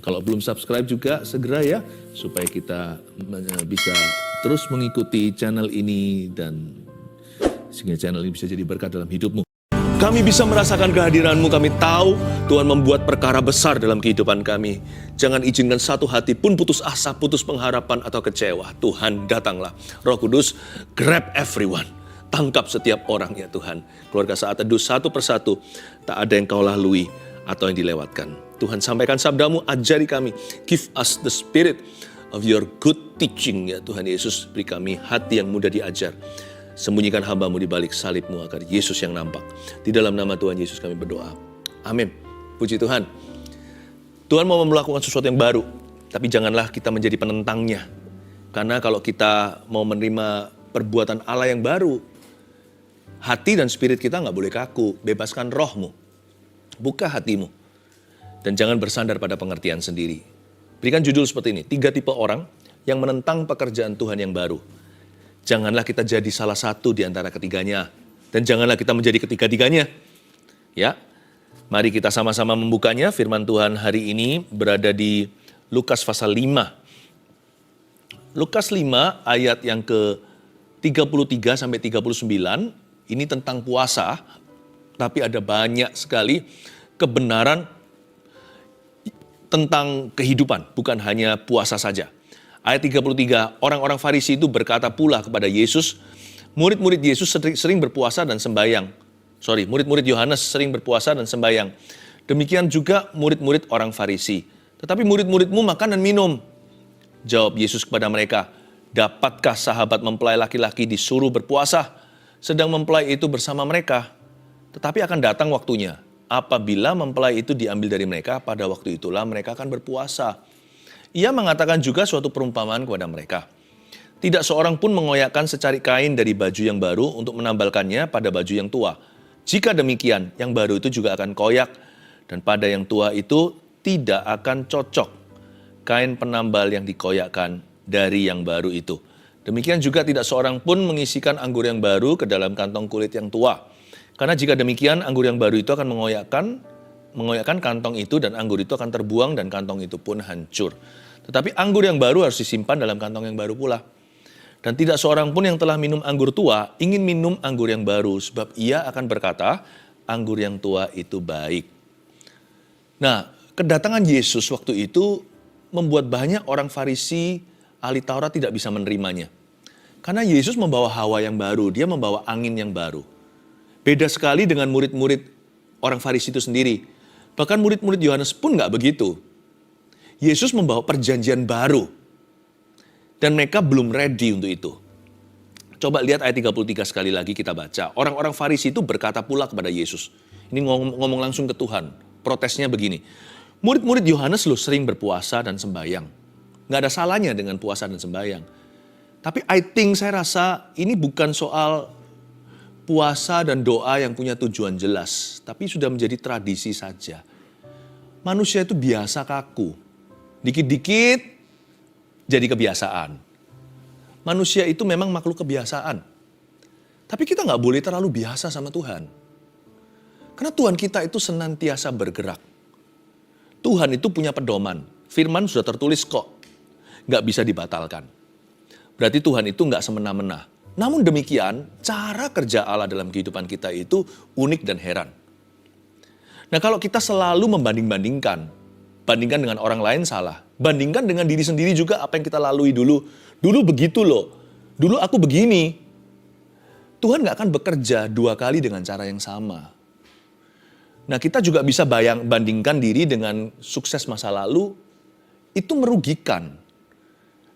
Kalau belum subscribe juga segera ya, supaya kita bisa terus mengikuti channel ini dan sehingga channel ini bisa jadi berkat dalam hidupmu. Kami bisa merasakan kehadiran-Mu, kami tahu Tuhan membuat perkara besar dalam kehidupan kami. Jangan izinkan satu hati pun putus asa, putus pengharapan atau kecewa. Tuhan datanglah, Roh Kudus, grab everyone. Tangkap setiap orang ya Tuhan. Keluarga Saat Teduh satu persatu, tak ada yang Kau lalui atau yang dilewatkan. Tuhan sampaikan sabda-Mu, ajari kami. Give us the spirit of your good teaching ya Tuhan Yesus. Beri kami hati yang mudah diajar. Sembunyikan hamba-Mu di balik salib-Mu agar Yesus yang nampak. Di dalam nama Tuhan Yesus kami berdoa. Amin. Puji Tuhan. Tuhan mau melakukan sesuatu yang baru. Tapi janganlah kita menjadi penentangnya. Karena kalau kita mau menerima perbuatan Allah yang baru, hati dan spirit kita nggak boleh kaku. Bebaskan rohmu. Buka hatimu. Dan jangan bersandar pada pengertian sendiri. Berikan judul seperti ini. 3 tipe orang yang menentang pekerjaan Tuhan yang baru. Janganlah kita jadi salah satu di antara ketiganya. Dan janganlah kita menjadi ketiga-tiganya. Ya, mari kita sama-sama membukanya. Firman Tuhan hari ini berada di Lukas pasal 5. Lukas 5 ayat yang ke-33 sampai 39. Ini tentang puasa. Tapi ada banyak sekali kebenaran tentang kehidupan. Bukan hanya puasa saja. Ayat 33, orang-orang Farisi itu berkata pula kepada Yesus, murid-murid Yesus sering berpuasa dan sembahyang. Murid-murid Yohanes sering berpuasa dan sembahyang. Demikian juga murid-murid orang Farisi. Tetapi murid-muridmu makan dan minum. Jawab Yesus kepada mereka, dapatkah sahabat mempelai laki-laki disuruh berpuasa, sedang mempelai itu bersama mereka? Tetapi akan datang waktunya, apabila mempelai itu diambil dari mereka, pada waktu itulah mereka akan berpuasa. Ia mengatakan juga suatu perumpamaan kepada mereka. Tidak seorang pun mengoyakkan secari kain dari baju yang baru untuk menambalkannya pada baju yang tua. Jika demikian, yang baru itu juga akan koyak, dan pada yang tua itu tidak akan cocok kain penambal yang dikoyakkan dari yang baru itu. Demikian juga tidak seorang pun mengisikan anggur yang baru ke dalam kantong kulit yang tua. Karena jika demikian, anggur yang baru itu akan mengoyakkan kantong itu dan anggur itu akan terbuang dan kantong itu pun hancur. Tetapi anggur yang baru harus disimpan dalam kantong yang baru pula. Dan tidak seorang pun yang telah minum anggur tua ingin minum anggur yang baru, sebab ia akan berkata, anggur yang tua itu baik. Nah, kedatangan Yesus waktu itu membuat banyak orang Farisi, ahli Taurat tidak bisa menerimanya. Karena Yesus membawa hawa yang baru, dia membawa angin yang baru. Beda sekali dengan murid-murid orang Farisi itu sendiri. Bahkan murid-murid Yohanes pun nggak begitu. Yesus membawa perjanjian baru. Dan mereka belum ready untuk itu. Coba lihat ayat 33 sekali lagi kita baca. Orang-orang Farisi itu berkata pula kepada Yesus. Ini ngomong langsung ke Tuhan. Protesnya begini. Murid-murid Yohanes loh sering berpuasa dan sembahyang. Nggak ada salahnya dengan puasa dan sembahyang. Tapi saya rasa ini bukan soal puasa dan doa yang punya tujuan jelas. Tapi sudah menjadi tradisi saja. Manusia itu biasa kaku. Dikit-dikit jadi kebiasaan. Manusia itu memang makhluk kebiasaan. Tapi kita nggak boleh terlalu biasa sama Tuhan. Karena Tuhan kita itu senantiasa bergerak. Tuhan itu punya pedoman. Firman sudah tertulis kok. Nggak bisa dibatalkan. Berarti Tuhan itu nggak semena-mena. Namun demikian, cara kerja Allah dalam kehidupan kita itu unik dan heran. Nah, kalau kita selalu membanding-bandingkan, bandingkan dengan orang lain salah. Bandingkan dengan diri sendiri juga apa yang kita lalui dulu. Dulu begitu loh. Dulu aku begini. Tuhan gak akan bekerja 2 kali dengan cara yang sama. Nah, kita juga bisa bandingkan diri dengan sukses masa lalu. Itu merugikan.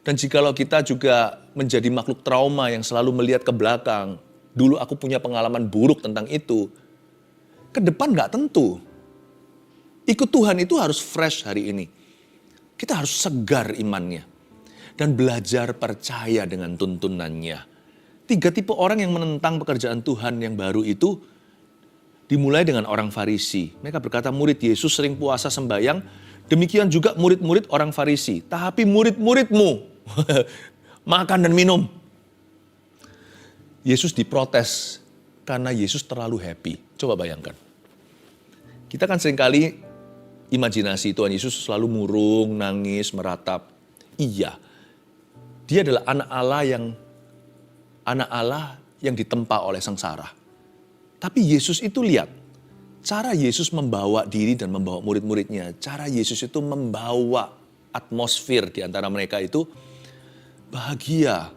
Dan jikalau kita juga menjadi makhluk trauma yang selalu melihat ke belakang. Dulu aku punya pengalaman buruk tentang itu. Ke depan gak tentu. Ikut Tuhan itu harus fresh hari ini. Kita harus segar imannya. Dan belajar percaya dengan tuntunannya. 3 tipe orang yang menentang pekerjaan Tuhan yang baru itu dimulai dengan orang Farisi. Mereka berkata murid Yesus sering puasa sembahyang. Demikian juga murid-murid orang Farisi. Tapi murid-muridmu makan dan minum. Yesus diprotes karena Yesus terlalu happy. Coba bayangkan. Kita kan seringkali imajinasi Tuhan Yesus selalu murung, nangis, meratap. Iya, dia adalah anak Allah yang ditempa oleh sengsara. Tapi Yesus itu lihat, cara Yesus membawa diri dan membawa murid-muridnya, cara Yesus itu membawa atmosfer di antara mereka itu bahagia.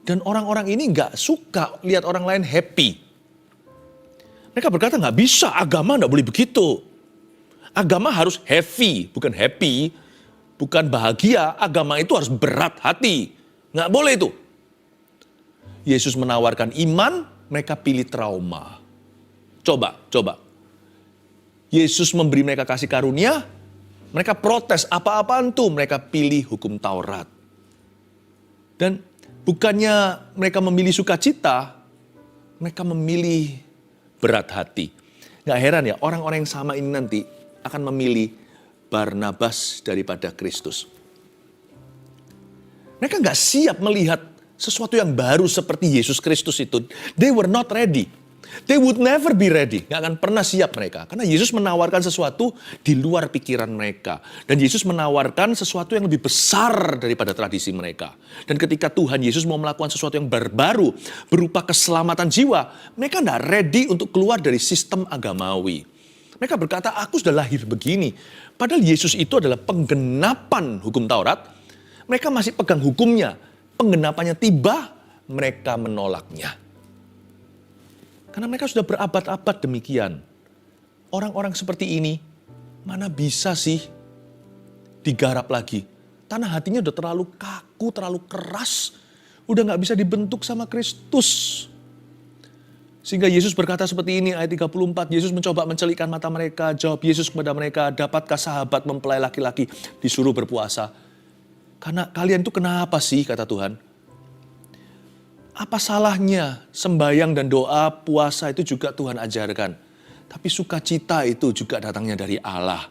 Dan orang-orang ini nggak suka lihat orang lain happy. Mereka berkata nggak bisa, agama nggak boleh begitu. Agama harus heavy, bukan happy, bukan bahagia. Agama itu harus berat hati, nggak boleh itu. Yesus menawarkan iman, mereka pilih trauma. Coba. Yesus memberi mereka kasih karunia, mereka protes, apa-apaan tuh? Mereka pilih hukum Taurat. Dan bukannya mereka memilih sukacita, mereka memilih berat hati. Gak heran ya, orang-orang yang sama ini nanti akan memilih Barnabas daripada Kristus. Mereka gak siap melihat sesuatu yang baru seperti Yesus Kristus itu. They were not ready. They would never be ready. Gak akan pernah siap mereka. Karena Yesus menawarkan sesuatu di luar pikiran mereka. Dan Yesus menawarkan sesuatu yang lebih besar daripada tradisi mereka. Dan ketika Tuhan Yesus mau melakukan sesuatu yang baru berupa keselamatan jiwa, mereka gak ready untuk keluar dari sistem agamawi. Mereka berkata, aku sudah lahir begini. Padahal Yesus itu adalah penggenapan hukum Taurat. Mereka masih pegang hukumnya. Penggenapannya tiba, mereka menolaknya. Karena mereka sudah berabad-abad demikian. Orang-orang seperti ini, mana bisa sih digarap lagi? Tanah hatinya udah terlalu kaku, terlalu keras. Udah gak bisa dibentuk sama Kristus. Sehingga Yesus berkata seperti ini, ayat 34, Yesus mencoba mencelikkan mata mereka. Jawab Yesus kepada mereka, dapatkah sahabat mempelai laki-laki disuruh berpuasa? Karena kalian itu kenapa sih, kata Tuhan? Apa salahnya sembahyang dan doa, puasa itu juga Tuhan ajarkan. Tapi sukacita itu juga datangnya dari Allah.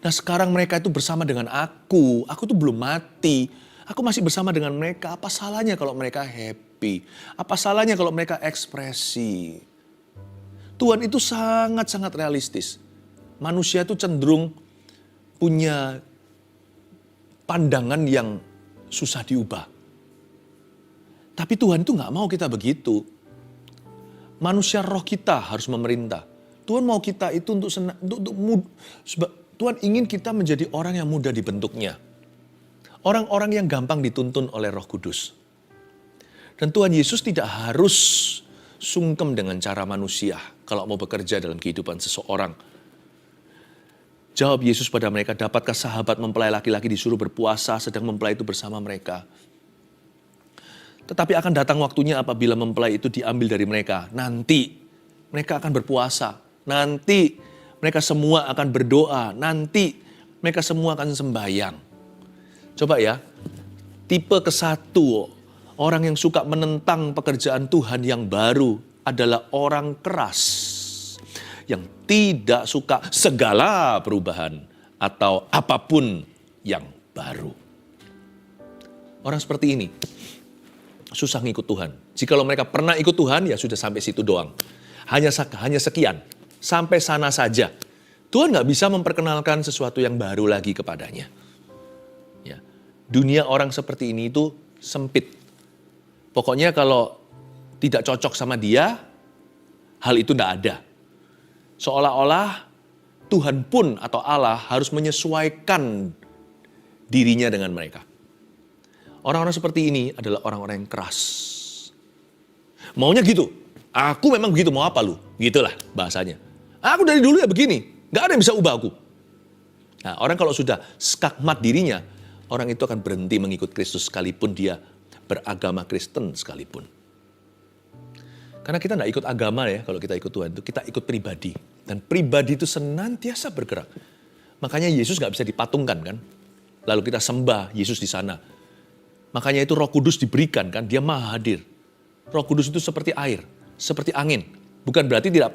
Nah sekarang mereka itu bersama dengan aku tuh belum mati. Aku masih bersama dengan mereka, apa salahnya kalau mereka happy? Apa salahnya kalau mereka ekspresi? Tuhan itu sangat-sangat realistis. Manusia itu cenderung punya pandangan yang susah diubah. Tapi Tuhan itu gak mau kita begitu. Manusia roh kita harus memerintah. Tuhan mau kita itu Tuhan ingin kita menjadi orang yang mudah dibentuknya. Orang-orang yang gampang dituntun oleh Roh Kudus. Dan Tuhan Yesus tidak harus sungkem dengan cara manusia kalau mau bekerja dalam kehidupan seseorang. Jawab Yesus pada mereka, dapatkah sahabat mempelai laki-laki disuruh berpuasa sedang mempelai itu bersama mereka? Tetapi akan datang waktunya apabila mempelai itu diambil dari mereka. Nanti mereka akan berpuasa. Nanti mereka semua akan berdoa. Nanti mereka semua akan sembahyang. Coba ya, tipe ke-1 orang yang suka menentang pekerjaan Tuhan yang baru adalah orang keras. Yang tidak suka segala perubahan atau apapun yang baru. Orang seperti ini susah ngikut Tuhan. Jikalau mereka pernah ikut Tuhan, ya sudah sampai situ doang. Hanya sekian, sampai sana saja. Tuhan gak bisa memperkenalkan sesuatu yang baru lagi kepadanya. Ya. Dunia orang seperti ini itu sempit. Pokoknya kalau tidak cocok sama dia, hal itu gak ada. Seolah-olah Tuhan pun atau Allah harus menyesuaikan dirinya dengan mereka. Orang-orang seperti ini adalah orang-orang yang keras. Maunya gitu. Aku memang begitu, mau apa lu? Gitulah bahasanya. Aku dari dulu ya begini. Gak ada yang bisa ubah aku. Nah, orang kalau sudah skakmat dirinya, orang itu akan berhenti mengikut Kristus sekalipun dia beragama Kristen sekalipun. Karena kita gak ikut agama ya, kalau kita ikut Tuhan itu, kita ikut pribadi. Dan pribadi itu senantiasa bergerak. Makanya Yesus gak bisa dipatungkan kan. Lalu kita sembah Yesus di sana. Makanya itu Roh Kudus diberikan kan, dia maha hadir. Roh Kudus itu seperti air, seperti angin. Bukan berarti tidak ada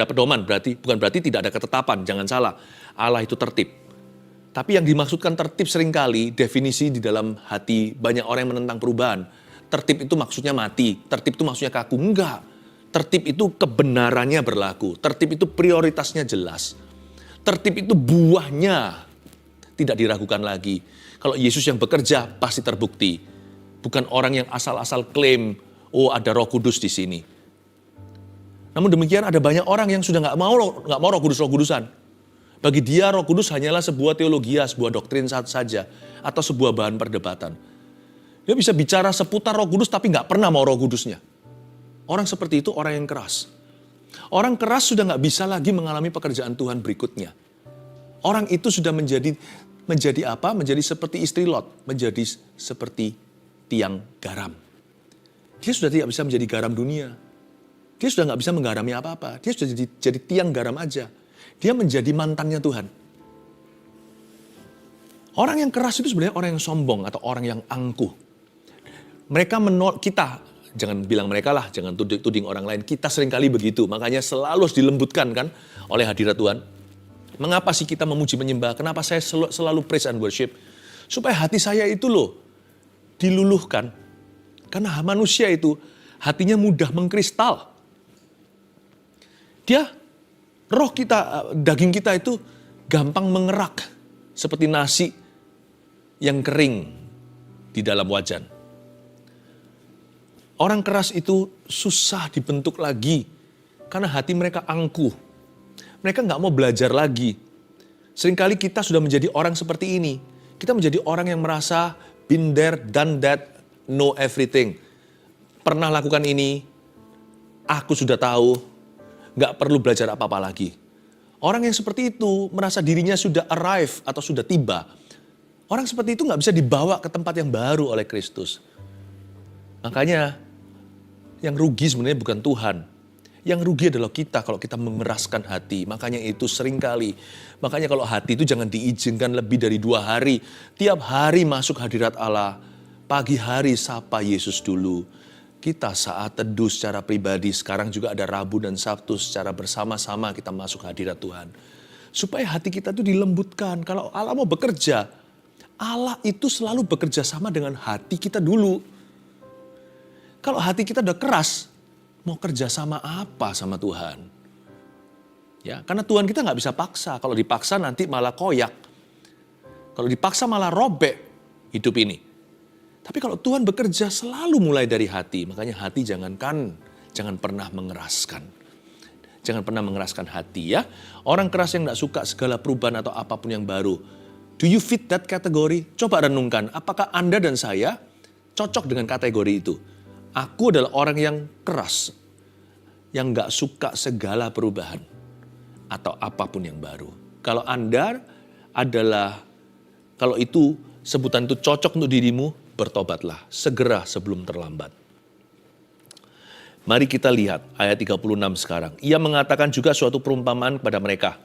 pedoman, bukan berarti tidak ada ketetapan, jangan salah. Allah itu tertib. Tapi yang dimaksudkan tertib seringkali, definisi di dalam hati banyak orang yang menentang perubahan. Tertib itu maksudnya mati, tertib itu maksudnya kaku. Enggak, tertib itu kebenarannya berlaku, tertib itu prioritasnya jelas. Tertib itu buahnya tidak diragukan lagi. Kalau Yesus yang bekerja pasti terbukti. Bukan orang yang asal-asal klaim, oh ada Roh Kudus di sini. Namun demikian ada banyak orang yang sudah nggak mau Roh Kudus-Roh-Kudusan. Bagi dia Roh Kudus hanyalah sebuah teologia, sebuah doktrin saja, atau sebuah bahan perdebatan. Dia bisa bicara seputar Roh Kudus tapi nggak pernah mau Roh Kudusnya. Orang seperti itu orang yang keras. Orang keras sudah nggak bisa lagi mengalami pekerjaan Tuhan berikutnya. Orang itu sudah menjadi apa? Menjadi seperti istri Lot, menjadi seperti tiang garam. Dia sudah tidak bisa menjadi garam dunia. Dia sudah nggak bisa menggarami apa-apa. Dia sudah jadi tiang garam aja. Dia menjadi mantannya Tuhan. Orang yang keras itu sebenarnya orang yang sombong atau orang yang angkuh. Mereka menolak kita, jangan bilang mereka lah, jangan tuding orang lain. Kita seringkali begitu, makanya selalu harus dilembutkan kan oleh hadirat Tuhan. Mengapa sih kita memuji menyembah? Kenapa saya selalu praise and worship? Supaya hati saya itu loh diluluhkan. Karena manusia itu hatinya mudah mengkristal. Roh kita, daging kita itu gampang mengerak. Seperti nasi yang kering di dalam wajan. Orang keras itu susah dibentuk lagi. Karena hati mereka angkuh. Mereka nggak mau belajar lagi. Seringkali kita sudah menjadi orang seperti ini. Kita menjadi orang yang merasa been there, done that, know everything. Pernah lakukan ini, aku sudah tahu. Nggak perlu belajar apa-apa lagi. Orang yang seperti itu merasa dirinya sudah arrive atau sudah tiba. Orang seperti itu nggak bisa dibawa ke tempat yang baru oleh Kristus. Makanya yang rugi sebenarnya bukan Tuhan. Yang rugi adalah kita kalau kita mengeraskan hati. Makanya itu seringkali. Makanya kalau hati itu jangan diizinkan lebih dari 2 hari. Tiap hari masuk hadirat Allah. Pagi hari sapa Yesus dulu. Kita saat teduh secara pribadi, sekarang juga ada Rabu dan Sabtu secara bersama-sama kita masuk hadirat Tuhan. Supaya hati kita itu dilembutkan. Kalau Allah mau bekerja, Allah itu selalu bekerja sama dengan hati kita dulu. Kalau hati kita udah keras, mau kerja sama apa sama Tuhan? Ya, karena Tuhan kita nggak bisa paksa. Kalau dipaksa nanti malah koyak. Kalau dipaksa malah robek hidup ini. Tapi kalau Tuhan bekerja selalu mulai dari hati. Makanya hati jangan pernah mengeraskan. Jangan pernah mengeraskan hati ya. Orang keras yang gak suka segala perubahan atau apapun yang baru. Do you fit that category? Coba renungkan. Apakah Anda dan saya cocok dengan kategori itu? Aku adalah orang yang keras. Yang gak suka segala perubahan. Atau apapun yang baru. Kalau Anda adalah, kalau itu sebutan itu cocok untuk dirimu, bertobatlah segera sebelum terlambat. Mari kita lihat ayat 36 sekarang. Ia mengatakan juga suatu perumpamaan kepada mereka.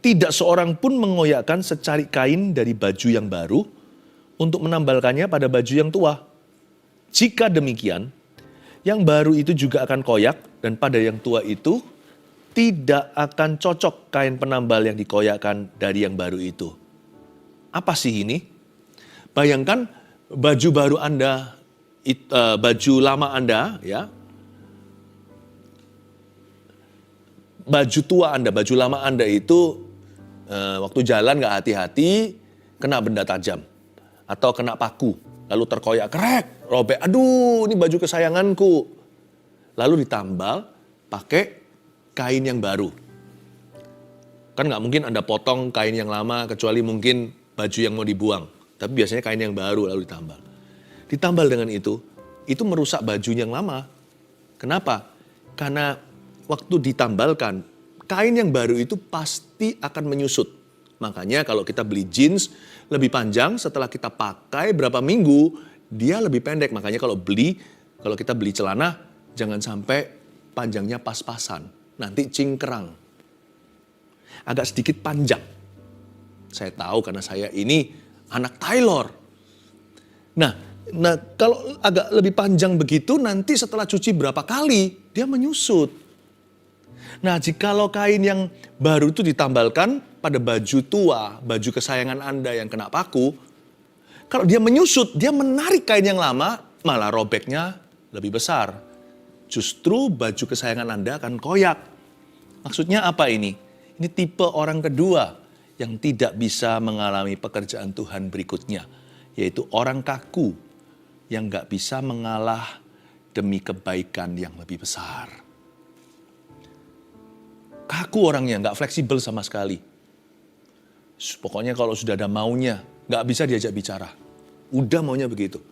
Tidak seorang pun mengoyakkan secari kain dari baju yang baru untuk menambalkannya pada baju yang tua. Jika demikian, yang baru itu juga akan koyak dan pada yang tua itu tidak akan cocok kain penambal yang dikoyakkan dari yang baru itu. Apa sih ini? Bayangkan baju baru Anda, baju lama Anda, ya, baju tua Anda, baju lama Anda itu waktu jalan nggak hati-hati, kena benda tajam atau kena paku, lalu terkoyak, krek, robek, aduh ini baju kesayanganku, lalu ditambal pakai kain yang baru. Kan nggak mungkin Anda potong kain yang lama kecuali mungkin baju yang mau dibuang. Tapi biasanya kain yang baru lalu ditambal. Ditambal dengan itu merusak baju yang lama. Kenapa? Karena waktu ditambalkan, kain yang baru itu pasti akan menyusut. Makanya kalau kita beli jeans lebih panjang, setelah kita pakai berapa minggu, dia lebih pendek. Makanya kalau kita beli celana, jangan sampai panjangnya pas-pasan. Nanti cingkrang. Agak sedikit panjang. Saya tahu karena saya ini anak Taylor. Nah kalau agak lebih panjang begitu, nanti setelah cuci berapa kali, dia menyusut. Nah jikalau kain yang baru itu ditambalkan pada baju tua, baju kesayangan Anda yang kena paku, kalau dia menyusut, dia menarik kain yang lama, malah robeknya lebih besar. Justru baju kesayangan Anda akan koyak. Maksudnya apa ini? Ini tipe orang kedua yang tidak bisa mengalami pekerjaan Tuhan berikutnya, yaitu orang kaku yang gak bisa mengalah demi kebaikan yang lebih besar. Kaku orangnya, gak fleksibel sama sekali. Pokoknya kalau sudah ada maunya, gak bisa diajak bicara. Udah maunya begitu.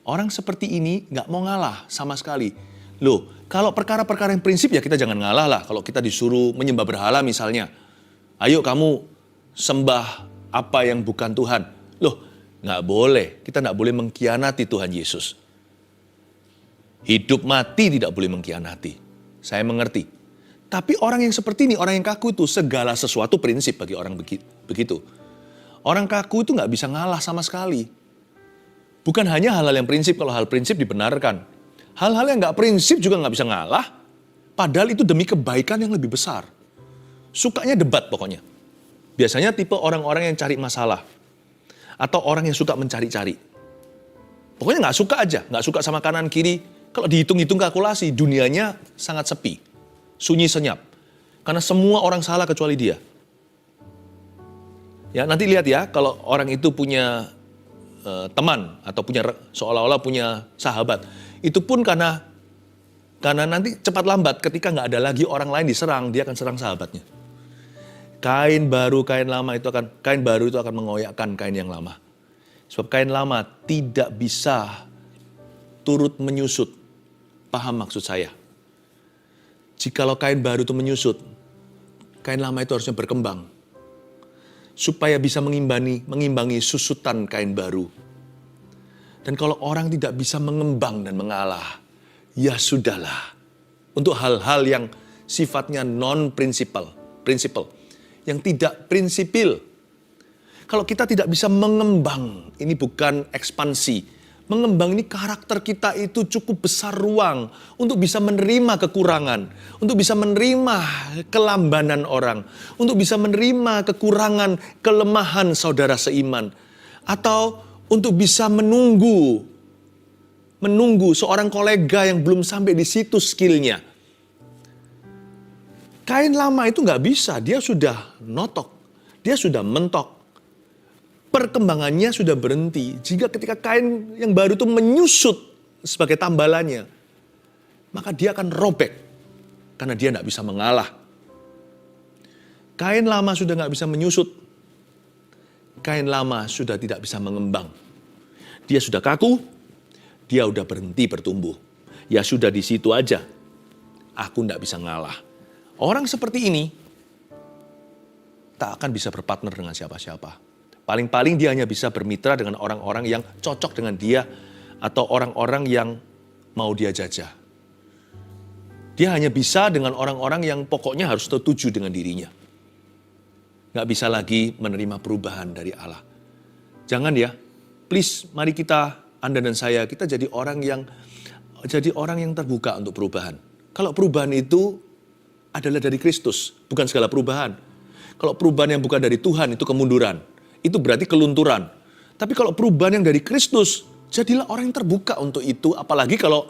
Orang seperti ini gak mau ngalah sama sekali. Loh, kalau perkara-perkara yang prinsip ya kita jangan ngalah lah. Kalau kita disuruh menyembah berhala misalnya. Ayo kamu sembah apa yang bukan Tuhan. Loh, gak boleh. Kita gak boleh mengkhianati Tuhan Yesus. Hidup mati tidak boleh mengkhianati. Saya mengerti. Tapi orang yang seperti ini, orang yang kaku itu segala sesuatu prinsip bagi orang begitu. Orang kaku itu gak bisa ngalah sama sekali. Bukan hanya hal-hal yang prinsip, kalau hal prinsip dibenarkan. Hal-hal yang gak prinsip juga gak bisa ngalah, padahal itu demi kebaikan yang lebih besar. Sukanya debat pokoknya. Biasanya tipe orang-orang yang cari masalah. Atau orang yang suka mencari-cari. Pokoknya gak suka aja, gak suka sama kanan kiri. Kalau dihitung-hitung kalkulasi, dunianya sangat sepi. Sunyi senyap. Karena semua orang salah kecuali dia. Ya, nanti lihat ya, kalau orang itu punya teman atau punya seolah-olah punya sahabat, itu pun karena nanti cepat lambat ketika nggak ada lagi orang lain diserang, dia akan serang sahabatnya. Kain baru itu akan mengoyakkan kain yang lama. Sebab kain lama tidak bisa turut menyusut. Paham maksud saya? Jikalau kain baru itu menyusut, kain lama itu harusnya berkembang. Supaya bisa mengimbangi susutan kain baru. Dan kalau orang tidak bisa mengembang dan mengalah, ya sudahlah. Untuk hal-hal yang sifatnya non-prinsipal, yang tidak prinsipil. Kalau kita tidak bisa mengembang, ini bukan ekspansi. Mengembang ini karakter kita itu cukup besar ruang untuk bisa menerima kekurangan, untuk bisa menerima kelambanan orang, untuk bisa menerima kekurangan, kelemahan saudara seiman, atau untuk bisa menunggu seorang kolega yang belum sampai di situ skillnya. Kain lama itu nggak bisa, dia sudah notok, dia sudah mentok. Perkembangannya sudah berhenti. Jika ketika kain yang baru itu menyusut sebagai tambalannya, maka dia akan robek. Karena dia tidak bisa mengalah. Kain lama sudah nggak bisa menyusut. Kain lama sudah tidak bisa mengembang. Dia sudah kaku, dia sudah berhenti bertumbuh. Ya sudah di situ aja. Aku tidak bisa ngalah. Orang seperti ini tak akan bisa berpartner dengan siapa-siapa. Paling-paling dia hanya bisa bermitra dengan orang-orang yang cocok dengan dia atau orang-orang yang mau dia jajah. Dia hanya bisa dengan orang-orang yang pokoknya harus setuju dengan dirinya. Nggak bisa lagi menerima perubahan dari Allah. Jangan ya, please mari kita, Anda dan saya, kita jadi orang yang terbuka untuk perubahan. Kalau perubahan itu adalah dari Kristus, bukan segala perubahan. Kalau perubahan yang bukan dari Tuhan itu kemunduran. Itu berarti kelunturan. Tapi kalau perubahan yang dari Kristus, jadilah orang yang terbuka untuk itu. Apalagi kalau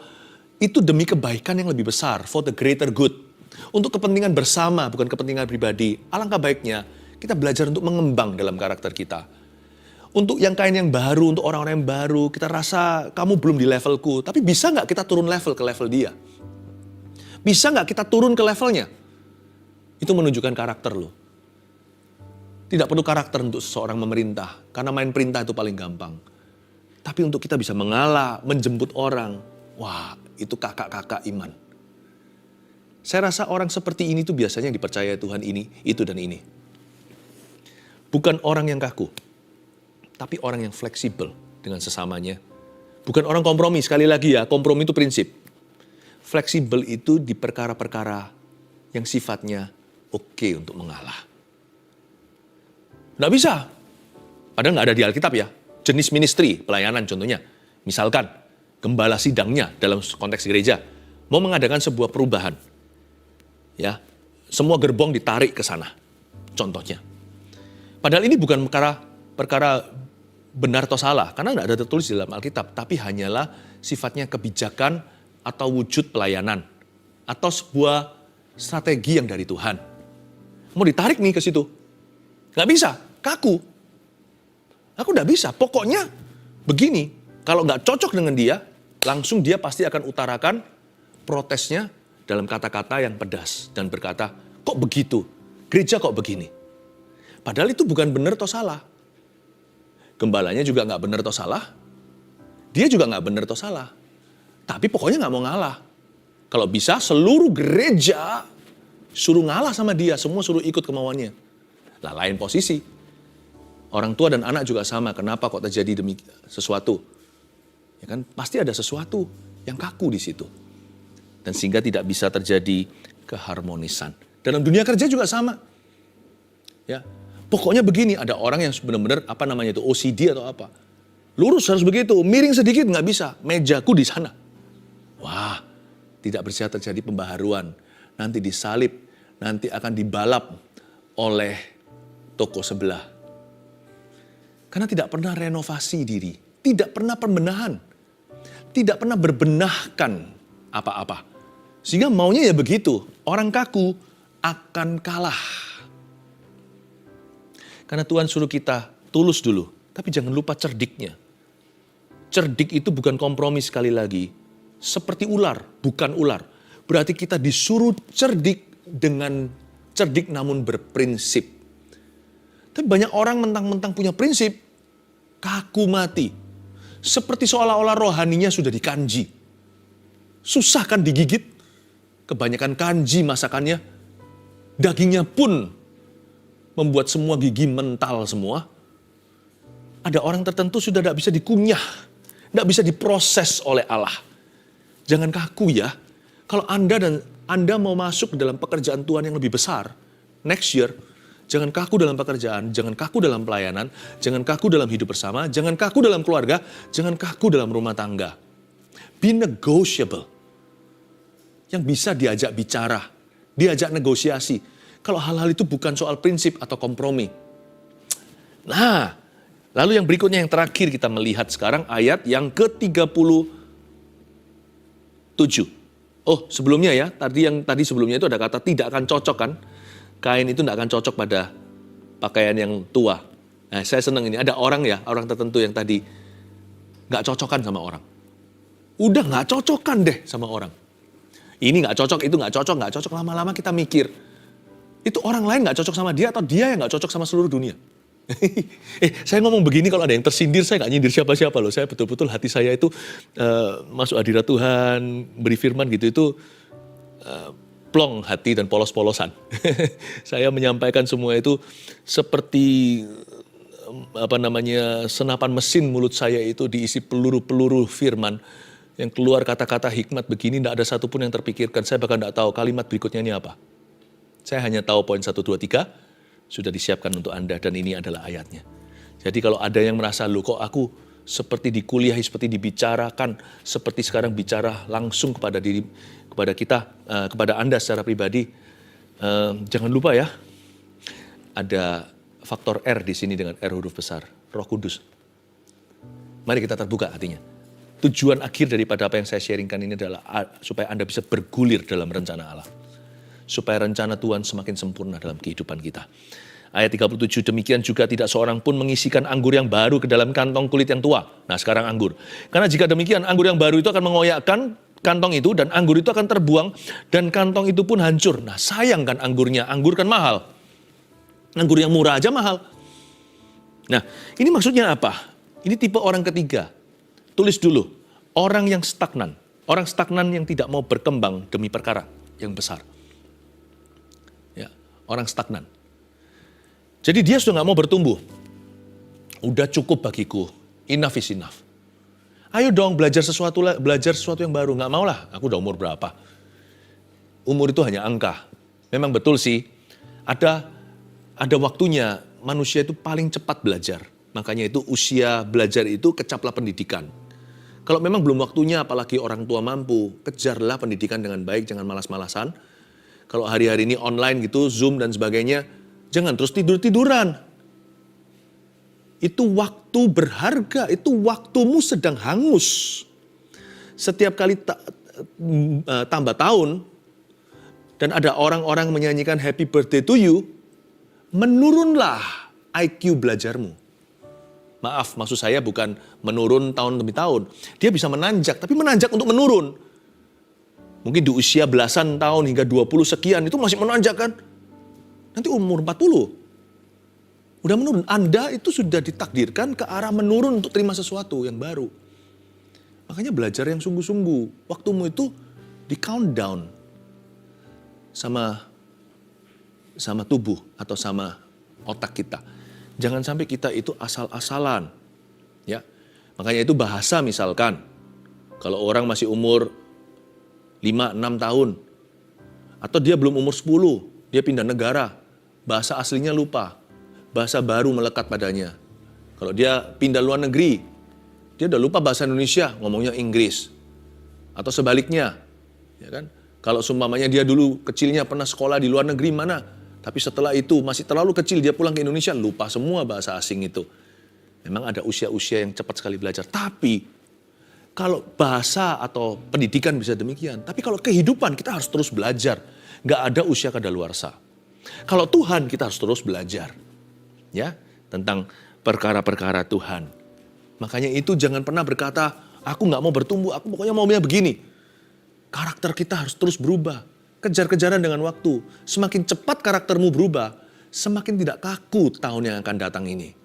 itu demi kebaikan yang lebih besar. For the greater good. Untuk kepentingan bersama, bukan kepentingan pribadi. Alangkah baiknya kita belajar untuk mengembang dalam karakter kita. Untuk yang kain yang baru, untuk orang-orang yang baru, kita rasa kamu belum di levelku. Tapi bisa nggak kita turun level ke level dia? Bisa nggak kita turun ke levelnya? Itu menunjukkan karakter loh. Tidak perlu karakter untuk seseorang memerintah. Karena main perintah itu paling gampang. Tapi untuk kita bisa mengalah, menjemput orang. Wah, itu kakak-kakak iman. Saya rasa orang seperti ini tuh biasanya yang dipercaya Tuhan ini, itu dan ini. Bukan orang yang kaku. Tapi orang yang fleksibel dengan sesamanya. Bukan orang kompromi, sekali lagi ya, kompromi itu prinsip. Fleksibel itu di perkara-perkara yang sifatnya oke untuk mengalah. Nggak bisa. Padahal nggak ada di Alkitab ya. Jenis ministry, pelayanan contohnya. Misalkan, gembala sidangnya dalam konteks gereja. Mau mengadakan sebuah perubahan. Ya, semua gerbong ditarik ke sana. Contohnya. Padahal ini bukan perkara benar atau salah. Karena nggak ada tertulis di dalam Alkitab. Tapi hanyalah sifatnya kebijakan atau wujud pelayanan. Atau sebuah strategi yang dari Tuhan. Mau ditarik nih ke situ. Nggak bisa, kaku. Aku nggak bisa, pokoknya begini. Kalau nggak cocok dengan dia, langsung dia pasti akan utarakan protesnya dalam kata-kata yang pedas. Dan berkata, kok begitu? Gereja kok begini? Padahal itu bukan benar atau salah. Gembalanya juga nggak benar atau salah. Dia juga nggak benar atau salah. Tapi pokoknya nggak mau ngalah. Kalau bisa seluruh gereja suruh ngalah sama dia. Semua suruh ikut kemauannya. Lah lain posisi. Orang tua dan anak juga sama. Kenapa kok terjadi sesuatu? Ya kan pasti ada sesuatu yang kaku di situ. Dan sehingga tidak bisa terjadi keharmonisan. Dalam dunia kerja juga sama. Ya. Pokoknya begini, ada orang yang benar-benar OCD atau apa. Lurus harus begitu, miring sedikit nggak bisa. Mejaku di sana. Wah, tidak bisa terjadi pembaharuan. Nanti disalib, nanti akan dibalap oleh toko sebelah. Karena tidak pernah renovasi diri, tidak pernah pembenahan, tidak pernah berbenahkan apa-apa. Sehingga maunya ya begitu, orang kaku akan kalah. Karena Tuhan suruh kita tulus dulu, tapi jangan lupa cerdiknya. Cerdik itu bukan kompromi sekali lagi. Seperti ular, bukan ular. Berarti kita disuruh cerdik dengan cerdik namun berprinsip. Tapi banyak orang mentang-mentang punya prinsip, kaku mati. Seperti seolah-olah rohaninya sudah dikanji. Susah kan digigit? Kebanyakan kanji masakannya. Dagingnya pun membuat semua gigi mental semua. Ada orang tertentu sudah tidak bisa dikunyah. Tidak bisa diproses oleh Allah. Jangan kaku ya. Kalau Anda mau masuk ke dalam pekerjaan Tuhan yang lebih besar, next year, jangan kaku dalam pekerjaan, jangan kaku dalam pelayanan, jangan kaku dalam hidup bersama, jangan kaku dalam keluarga, jangan kaku dalam rumah tangga. Be negotiable. Yang bisa diajak bicara, diajak negosiasi. Kalau hal-hal itu bukan soal prinsip atau kompromi. Nah, lalu yang berikutnya yang terakhir kita melihat sekarang ayat yang ke-37. Oh, sebelumnya ya, tadi sebelumnya itu ada kata tidak akan cocok kan. Kain itu tidak akan cocok pada pakaian yang tua. Nah, saya senang ini, ada orang tertentu yang tadi nggak cocokan sama orang. Udah nggak cocokan deh sama orang. Ini nggak cocok, itu nggak cocok. Lama-lama kita mikir, itu orang lain nggak cocok sama dia atau dia yang nggak cocok sama seluruh dunia. Saya ngomong begini kalau ada yang tersindir, saya nggak nyindir siapa-siapa loh. Saya betul-betul hati saya itu masuk hadirat Tuhan, beri firman gitu itu plong hati dan polos-polosan. Saya menyampaikan semua itu seperti senapan mesin mulut saya itu diisi peluru-peluru firman. Yang keluar kata-kata hikmat begini, tidak ada satupun yang terpikirkan. Saya bahkan tidak tahu kalimat berikutnya ini apa. Saya hanya tahu poin 1, 2, 3, sudah disiapkan untuk Anda dan ini adalah ayatnya. Jadi kalau ada yang merasa, loh kok aku seperti dikuliahi, seperti dibicarakan, seperti sekarang bicara langsung kepada kita, kepada Anda secara pribadi, jangan lupa ya, ada faktor R di sini dengan R huruf besar, Roh Kudus. Mari kita terbuka hatinya. Tujuan akhir daripada apa yang saya sharingkan ini adalah supaya Anda bisa bergulir dalam rencana Allah. Supaya rencana Tuhan semakin sempurna dalam kehidupan kita. Ayat 37, demikian juga tidak seorang pun mengisikan anggur yang baru ke dalam kantong kulit yang tua. Nah sekarang anggur. Karena jika demikian, anggur yang baru itu akan mengoyakkan kantong itu dan anggur itu akan terbuang dan kantong itu pun hancur. Nah sayang kan anggurnya, anggur kan mahal. Anggur yang murah aja mahal. Nah ini maksudnya apa? Ini tipe orang ketiga. Tulis dulu, orang yang stagnan. Orang stagnan yang tidak mau berkembang demi perkara yang besar. Orang stagnan. Jadi dia sudah nggak mau bertumbuh. Udah cukup bagiku. Enough is enough. Ayo dong belajar sesuatu yang baru. Nggak mau lah, aku udah umur berapa. Umur itu hanya angka. Memang betul sih, ada waktunya manusia itu paling cepat belajar. Makanya itu usia belajar itu kecaplah pendidikan. Kalau memang belum waktunya, apalagi orang tua mampu, kejarlah pendidikan dengan baik, jangan malas-malasan. Kalau hari-hari ini online gitu, Zoom dan sebagainya, jangan terus tidur-tiduran. Itu waktu berharga, itu waktumu sedang hangus. Setiap kali tambah tahun, dan ada orang-orang menyanyikan happy birthday to you, menurunlah IQ belajarmu. Maaf, maksud saya bukan menurun tahun demi tahun. Dia bisa menanjak, tapi menanjak untuk menurun. Mungkin di usia belasan tahun hingga 20 sekian itu masih menanjak kan. Nanti umur 40, udah menurun. Anda itu sudah ditakdirkan ke arah menurun untuk terima sesuatu yang baru. Makanya belajar yang sungguh-sungguh. Waktumu itu di countdown sama tubuh atau sama otak kita. Jangan sampai kita itu asal-asalan. Ya. Makanya itu bahasa misalkan. Kalau orang masih umur 5-6 tahun. Atau dia belum umur 10. Dia pindah negara. Bahasa aslinya lupa. Bahasa baru melekat padanya. Kalau dia pindah luar negeri. Dia udah lupa bahasa Indonesia. Ngomongnya Inggris. Atau sebaliknya. Ya kan? Kalau seumpamanya dia dulu kecilnya pernah sekolah di luar negeri mana. Tapi setelah itu masih terlalu kecil dia pulang ke Indonesia. Lupa semua bahasa asing itu. Memang ada usia-usia yang cepat sekali belajar. Tapi kalau bahasa atau pendidikan bisa demikian. Tapi kalau kehidupan kita harus terus belajar. Nggak ada usia kadaluarsa. Kalau Tuhan kita harus terus belajar. Ya, tentang perkara-perkara Tuhan. Makanya itu jangan pernah berkata, aku nggak mau bertumbuh, aku pokoknya maunya begini. Karakter kita harus terus berubah. Kejar-kejaran dengan waktu. Semakin cepat karaktermu berubah, semakin tidak kaku tahun yang akan datang ini.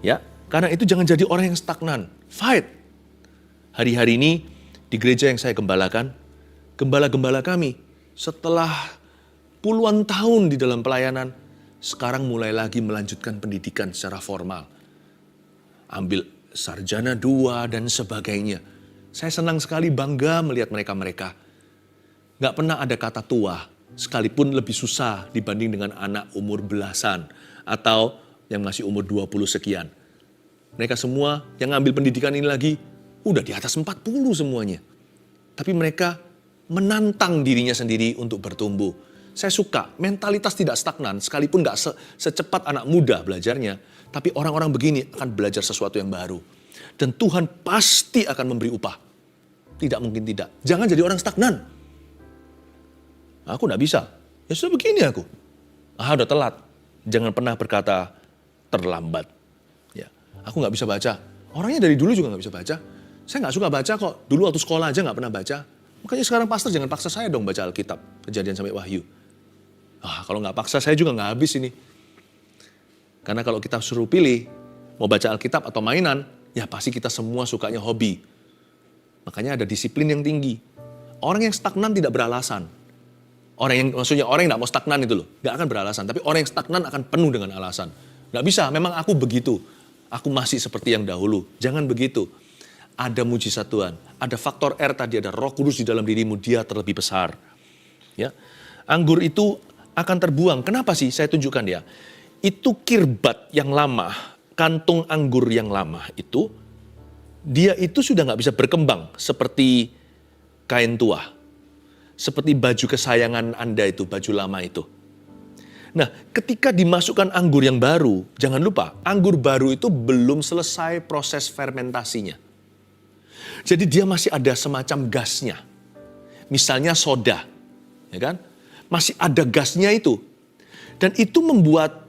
Ya, karena itu jangan jadi orang yang stagnan. Fight. Hari-hari ini di gereja yang saya gembalakan, gembala-gembala kami setelah puluhan tahun di dalam pelayanan, sekarang mulai lagi melanjutkan pendidikan secara formal. Ambil sarjana 2 dan sebagainya. Saya senang sekali bangga melihat mereka-mereka. Gak pernah ada kata tua, sekalipun lebih susah dibanding dengan anak umur belasan atau yang masih umur 20 sekian. Mereka semua yang ngambil pendidikan ini lagi, udah di atas 40 semuanya. Tapi mereka menantang dirinya sendiri untuk bertumbuh. Saya suka, mentalitas tidak stagnan, sekalipun gak secepat anak muda belajarnya, tapi orang-orang begini akan belajar sesuatu yang baru. Dan Tuhan pasti akan memberi upah. Tidak mungkin tidak. Jangan jadi orang stagnan. Aku gak bisa. Ya sudah begini aku. Udah telat. Jangan pernah berkata terlambat. Ya, aku gak bisa baca. Orangnya dari dulu juga gak bisa baca. Saya gak suka baca kok. Dulu waktu sekolah aja gak pernah baca. Makanya sekarang pastor jangan paksa saya dong baca Alkitab. Kejadian sampai Wahyu. Kalau gak paksa saya juga gak habis ini. Karena kalau kita suruh pilih, mau baca Alkitab atau mainan, ya pasti kita semua sukanya hobi. Makanya ada disiplin yang tinggi. Orang yang stagnan tidak beralasan. Maksudnya orang yang gak mau stagnan itu loh, gak akan beralasan. Tapi orang yang stagnan akan penuh dengan alasan. Gak bisa, memang aku begitu. Aku masih seperti yang dahulu. Jangan begitu. Ada mujizat Tuhan. Ada faktor R tadi, ada Roh Kudus di dalam dirimu, dia terlebih besar. Ya, anggur itu akan terbuang. Kenapa sih? Saya tunjukkan ya. Itu kirbat yang lama, kantung anggur yang lama itu, dia itu sudah gak bisa berkembang seperti kain tua. Seperti baju kesayangan Anda itu, baju lama itu. Nah, ketika dimasukkan anggur yang baru, jangan lupa, anggur baru itu belum selesai proses fermentasinya. Jadi dia masih ada semacam gasnya. Misalnya soda, ya kan? Masih ada gasnya itu. Dan itu membuat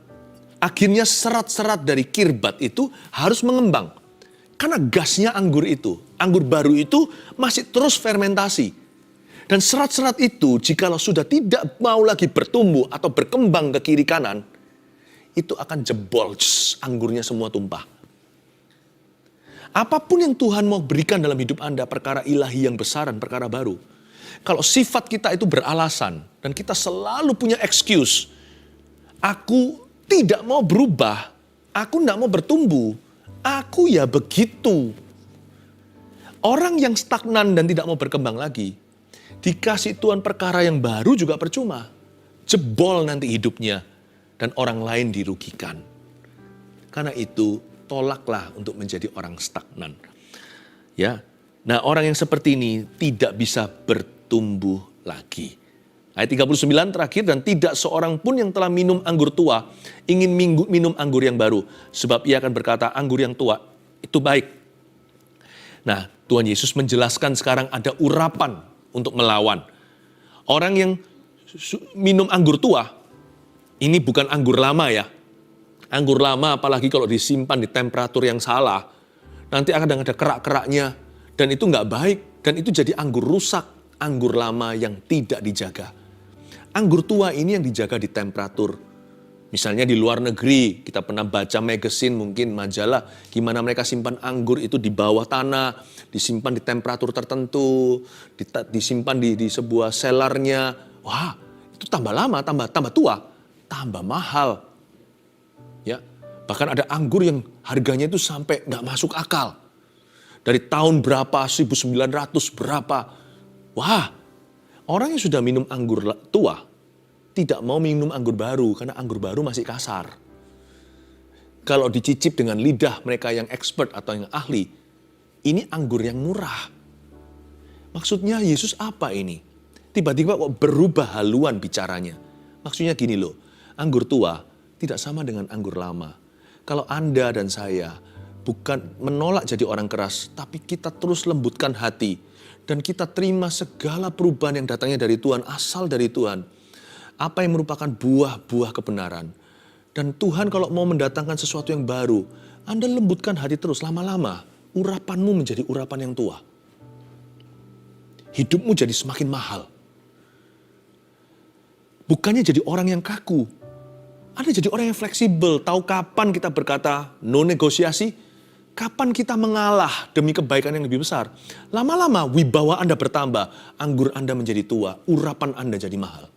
akhirnya serat-serat dari kirbat itu harus mengembang. Karena gasnya anggur itu, anggur baru itu masih terus fermentasi. Dan serat-serat itu jikalau sudah tidak mau lagi bertumbuh atau berkembang ke kiri kanan, itu akan jebol, anggurnya semua tumpah. Apapun yang Tuhan mau berikan dalam hidup Anda, perkara ilahi yang besar dan perkara baru. Kalau sifat kita itu beralasan dan kita selalu punya excuse, aku tidak mau berubah, aku tidak mau bertumbuh, aku ya begitu. Orang yang stagnan dan tidak mau berkembang lagi, dikasih Tuhan perkara yang baru juga percuma. Jebol nanti hidupnya dan orang lain dirugikan. Karena itu tolaklah untuk menjadi orang stagnan. Ya. Nah, orang yang seperti ini tidak bisa bertumbuh lagi. Ayat 39 terakhir, dan tidak seorang pun yang telah minum anggur tua ingin minum anggur yang baru, sebab ia akan berkata anggur yang tua itu baik. Nah, Tuhan Yesus menjelaskan sekarang ada urapan untuk melawan. Orang yang minum anggur tua, Ini bukan anggur lama ya. Anggur lama apalagi kalau disimpan di temperatur yang salah, nanti akan ada kerak-keraknya, dan itu nggak baik, dan itu jadi anggur rusak, anggur lama yang tidak dijaga. Anggur tua ini yang dijaga di temperatur. Misalnya di luar negeri, kita pernah baca magazine, mungkin majalah, gimana mereka simpan anggur itu di bawah tanah, disimpan di temperatur tertentu, disimpan di sebuah cellarnya. Wah, itu tambah lama, tambah tua, tambah mahal. Ya, bahkan ada anggur yang harganya itu sampai nggak masuk akal. Dari tahun berapa, 1900 berapa. Wah, orang yang sudah minum anggur tua, tidak mau minum anggur baru, karena anggur baru masih kasar. Kalau dicicip dengan lidah mereka yang expert atau yang ahli, ini anggur yang murah. Maksudnya Yesus apa ini? Tiba-tiba kok berubah haluan bicaranya. Maksudnya gini loh, anggur tua tidak sama dengan anggur lama. Kalau Anda dan saya bukan menolak jadi orang keras, tapi kita terus lembutkan hati, dan kita terima segala perubahan yang datangnya dari Tuhan, asal dari Tuhan. Apa yang merupakan buah-buah kebenaran. Dan Tuhan kalau mau mendatangkan sesuatu yang baru, Anda lembutkan hati terus, lama-lama urapanmu menjadi urapan yang tua. Hidupmu jadi semakin mahal. Bukannya jadi orang yang kaku. Anda jadi orang yang fleksibel, tahu kapan kita berkata no negosiasi, kapan kita mengalah demi kebaikan yang lebih besar. Lama-lama wibawa Anda bertambah, anggur Anda menjadi tua, urapan Anda jadi mahal.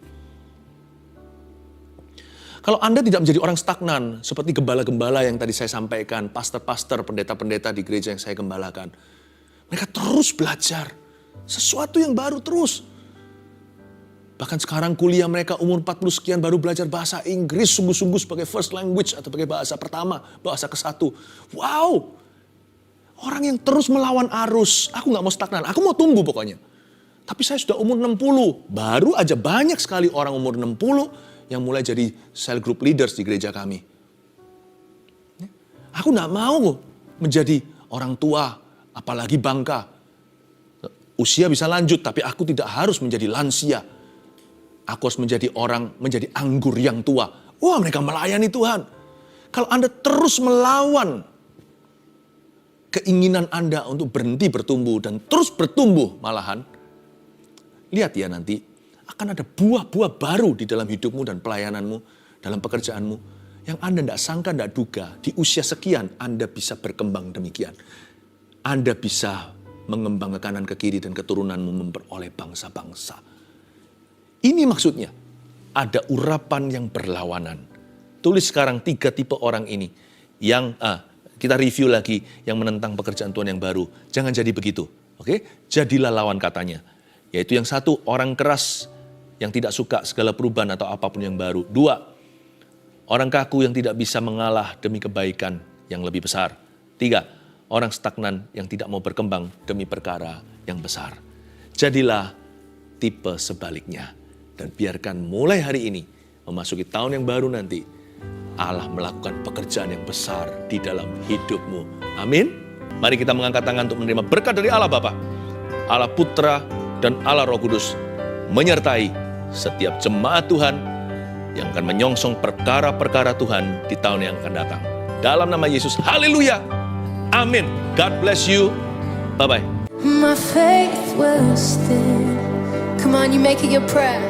Kalau Anda tidak menjadi orang stagnan, seperti gembala-gembala yang tadi saya sampaikan, pastor-pastor, pendeta-pendeta di gereja yang saya gembalakan. Mereka terus belajar, sesuatu yang baru terus. Bahkan sekarang kuliah mereka umur 40 sekian baru belajar bahasa Inggris sungguh-sungguh sebagai first language atau sebagai bahasa pertama, bahasa ke-1. Wow! Orang yang terus melawan arus, aku gak mau stagnan, aku mau tumbuh pokoknya. Tapi saya sudah umur 60, baru aja banyak sekali orang umur 60 yang mulai jadi cell group leaders di gereja kami. Aku gak mau menjadi orang tua, apalagi bangka. Usia bisa lanjut, tapi aku tidak harus menjadi lansia. Aku harus menjadi menjadi anggur yang tua. Wah, mereka melayani Tuhan. Kalau Anda terus melawan keinginan Anda untuk berhenti bertumbuh dan terus bertumbuh malahan, lihat ya nanti, akan ada buah-buah baru di dalam hidupmu dan pelayananmu, dalam pekerjaanmu, yang Anda tidak sangka, tidak duga, di usia sekian Anda bisa berkembang demikian. Anda bisa mengembang ke kanan, ke kiri, dan keturunanmu memperoleh bangsa-bangsa. Ini maksudnya, ada urapan yang berlawanan. Tulis sekarang 3 tipe orang ini, yang kita review lagi, yang menentang pekerjaan Tuhan yang baru. Jangan jadi begitu, oke? Jadilah lawan katanya. Yaitu yang 1, orang keras, yang tidak suka segala perubahan atau apapun yang baru. 2, orang kaku yang tidak bisa mengalah demi kebaikan yang lebih besar. 3, orang stagnan yang tidak mau berkembang demi perkara yang besar. Jadilah tipe sebaliknya. Dan biarkan mulai hari ini, memasuki tahun yang baru nanti, Allah melakukan pekerjaan yang besar di dalam hidupmu. Amin. Mari kita mengangkat tangan untuk menerima berkat dari Allah Bapa, Allah Putra, dan Allah Roh Kudus menyertai setiap jemaat Tuhan yang akan menyongsong perkara-perkara Tuhan di tahun yang akan datang. Dalam nama Yesus, haleluya. Amin. God bless you. Bye-bye. My faith will stand. Come on, you make it your prayer.